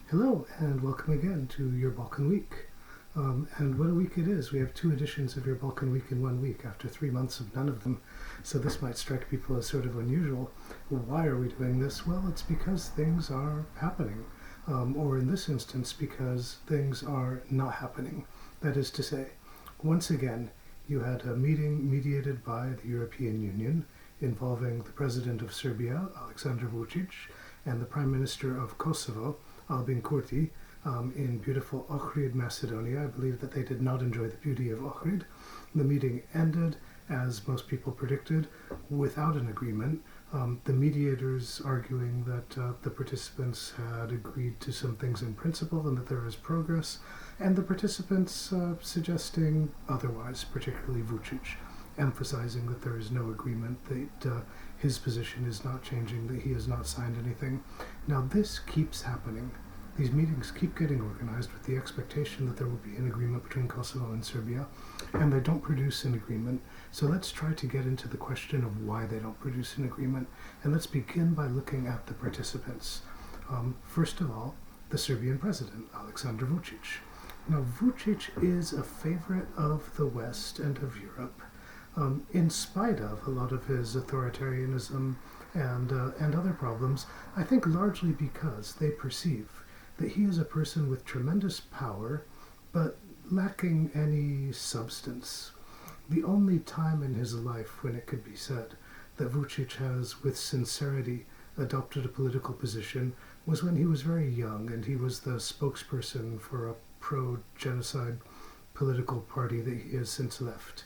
Hello, and welcome again to your Balkanweek. And what a week it is. We have 2 editions of your Balkanweek in 1 week after 3 months of none of them. So this might strike people as sort of unusual. Why are we doing this? Well, it's because things are happening. Or in this instance, because things are not happening. That is to say, once again, you had a meeting mediated by the European Union involving the President of Serbia, Aleksandar Vučić, and the Prime Minister of Kosovo, Kurti, in beautiful Ohrid, Macedonia. I believe that they did not enjoy the beauty of Ohrid. The meeting ended, as most people predicted, without an agreement. The mediators arguing that the participants had agreed to some things in principle and that there was progress, and the participants suggesting otherwise, particularly Vučić, emphasizing that there is no agreement, that his position is not changing, that he has not signed anything. Now this keeps happening. These meetings keep getting organized with the expectation that there will be an agreement between Kosovo and Serbia, and they don't produce an agreement. So let's try to get into the question of why they don't produce an agreement, and let's begin by looking at the participants. First of all, the Serbian president, Aleksandar Vučić. Now Vučić is a favorite of the West and of Europe, in spite of a lot of his authoritarianism and other problems, I think largely because they perceive that he is a person with tremendous power, but lacking any substance. The only time in his life when it could be said that Vučić has, with sincerity, adopted a political position was when he was very young and he was the spokesperson for a pro-genocide political party that he has since left.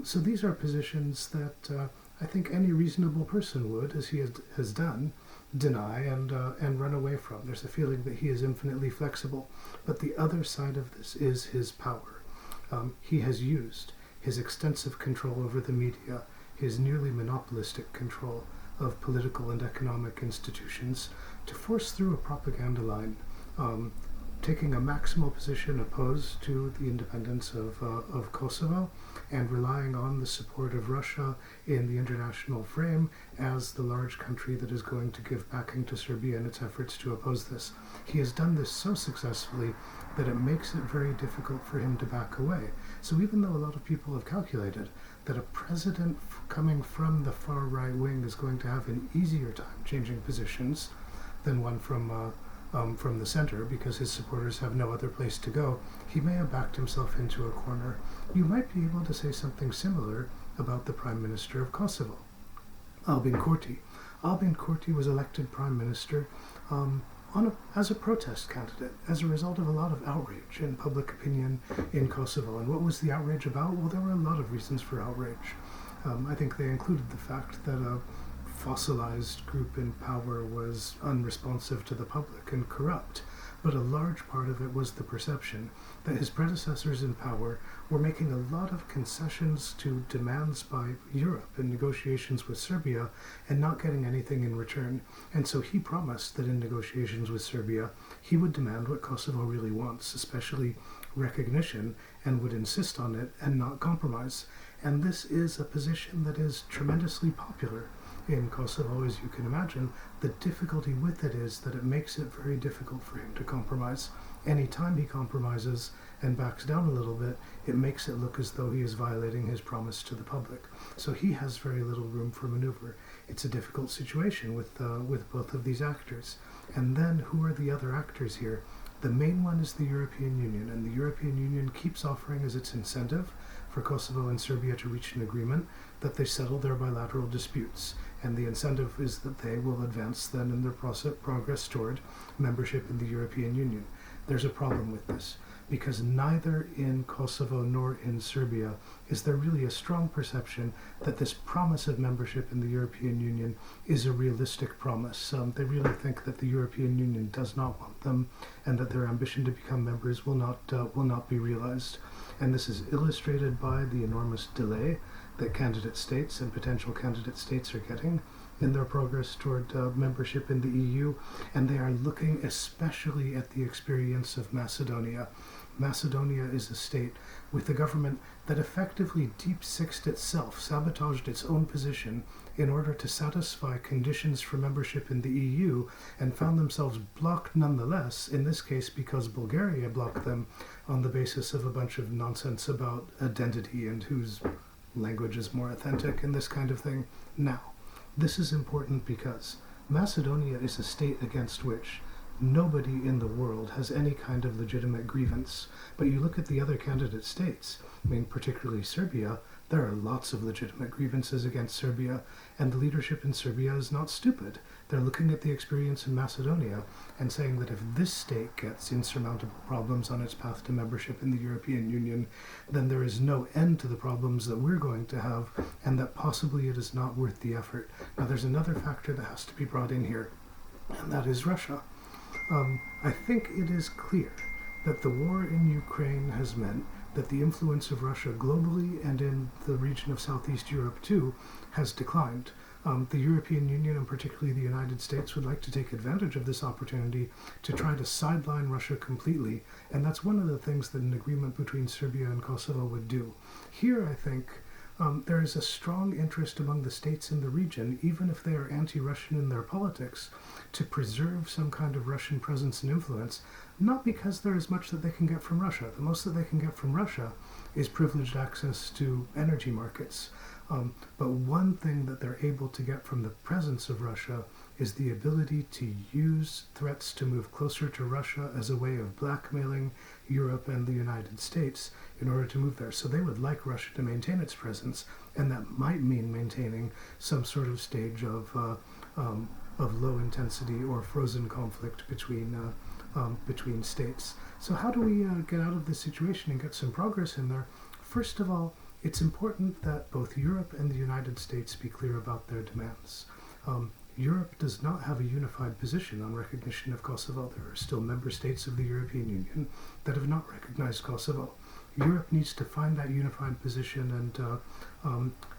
So these are positions that I think any reasonable person would, as he has done, deny and run away from. There's a feeling that he is infinitely flexible. But the other side of this is his power. He has used his extensive control over the media, his nearly monopolistic control of political and economic institutions to force through a propaganda line, taking a maximal position opposed to the independence of Kosovo and relying on the support of Russia in the international frame as the large country that is going to give backing to Serbia in its efforts to oppose this. He has done this so successfully that it makes it very difficult for him to back away. So even though a lot of people have calculated that a president coming from the far right wing is going to have an easier time changing positions than one from the center, because his supporters have no other place to go, he may have backed himself into a corner. You might be able to say something similar about the Prime Minister of Kosovo, Albin Kurti. Albin Kurti was elected Prime Minister as a protest candidate, as a result of a lot of outrage in public opinion in Kosovo. And what was the outrage about? Well, there were a lot of reasons for outrage. I think they included the fact that a fossilized group in power was unresponsive to the public and corrupt, but a large part of it was the perception that his predecessors in power were making a lot of concessions to demands by Europe in negotiations with Serbia and not getting anything in return. And so he promised that in negotiations with Serbia he would demand what Kosovo really wants, especially recognition, and would insist on it and not compromise. And this is a position that is tremendously popular in Kosovo, as you can imagine. The difficulty with it is that it makes it very difficult for him to compromise. Any time he compromises and backs down a little bit, it makes it look as though he is violating his promise to the public. So he has very little room for maneuver. It's a difficult situation with both of these actors. And then who are the other actors here? The main one is the European Union, and the European Union keeps offering as its incentive for Kosovo and Serbia to reach an agreement that they settle their bilateral disputes. And the incentive is that they will advance then in their progress toward membership in the European Union. There's a problem with this, because neither in Kosovo nor in Serbia is there really a strong perception that this promise of membership in the European Union is a realistic promise. They really think that the European Union does not want them, and that their ambition to become members will not be realized. And this is illustrated by the enormous delay that candidate states and potential candidate states are getting in their progress toward membership in the EU, and they are looking especially at the experience of Macedonia. Macedonia is a state with a government that effectively deep-sixed itself, sabotaged its own position in order to satisfy conditions for membership in the EU and found themselves blocked nonetheless, in this case because Bulgaria blocked them on the basis of a bunch of nonsense about identity and whose language is more authentic and this kind of thing. Now, this is important because Macedonia is a state against which nobody in the world has any kind of legitimate grievance. But you look at the other candidate states, I mean, particularly Serbia, there are lots of legitimate grievances against Serbia, and the leadership in Serbia is not stupid. They're looking at the experience in Macedonia and saying that if this state gets insurmountable problems on its path to membership in the European Union, then there is no end to the problems that we're going to have, and that possibly it is not worth the effort. Now, there's another factor that has to be brought in here, and that is Russia. I think it is clear that the war in Ukraine has meant that the influence of Russia globally and in the region of Southeast Europe too has declined. The European Union, and particularly the United States, would like to take advantage of this opportunity to try to sideline Russia completely, and that's one of the things that an agreement between Serbia and Kosovo would do. Here, I think, there is a strong interest among the states in the region, even if they are anti-Russian in their politics, to preserve some kind of Russian presence and influence, not because there is much that they can get from Russia. The most that they can get from Russia is privileged access to energy markets. But one thing that they're able to get from the presence of Russia is the ability to use threats to move closer to Russia as a way of blackmailing Europe and the United States in order to move there. So they would like Russia to maintain its presence, and that might mean maintaining some sort of stage of low intensity or frozen conflict between states. So how do we get out of this situation and get some progress in there? First of all, it's important that both Europe and the United States be clear about their demands. Europe does not have a unified position on recognition of Kosovo. There are still member states of the European Union that have not recognized Kosovo. Europe needs to find that unified position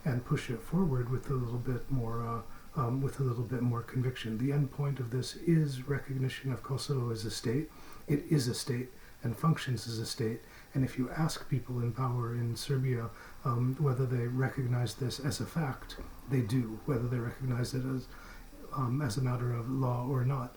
and push it forward with a little bit more conviction. The end point of this is recognition of Kosovo as a state. It is a state and functions as a state. And if you ask people in power in Serbia whether they recognize this as a fact, they do, whether they recognize it as a matter of law or not.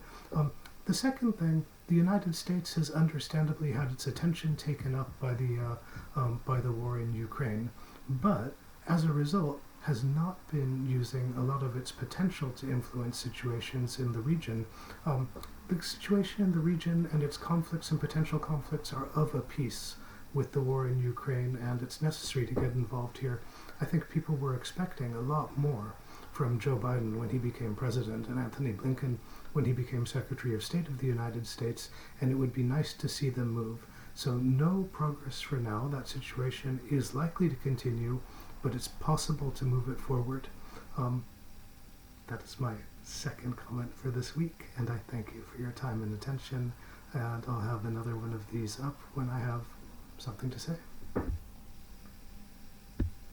The second thing, the United States has understandably had its attention taken up by the war in Ukraine, but as a result has not been using a lot of its potential to influence situations in the region. The situation in the region and its conflicts and potential conflicts are of a piece with the war in Ukraine, and it's necessary to get involved here. I think people were expecting a lot more from Joe Biden when he became president and Anthony Blinken when he became Secretary of State of the United States, and it would be nice to see them move. So no progress for now. That situation is likely to continue, but it's possible to move it forward. That is my second comment for this week, and I thank you for your time and attention, and I'll have another one of these up when I have something to say.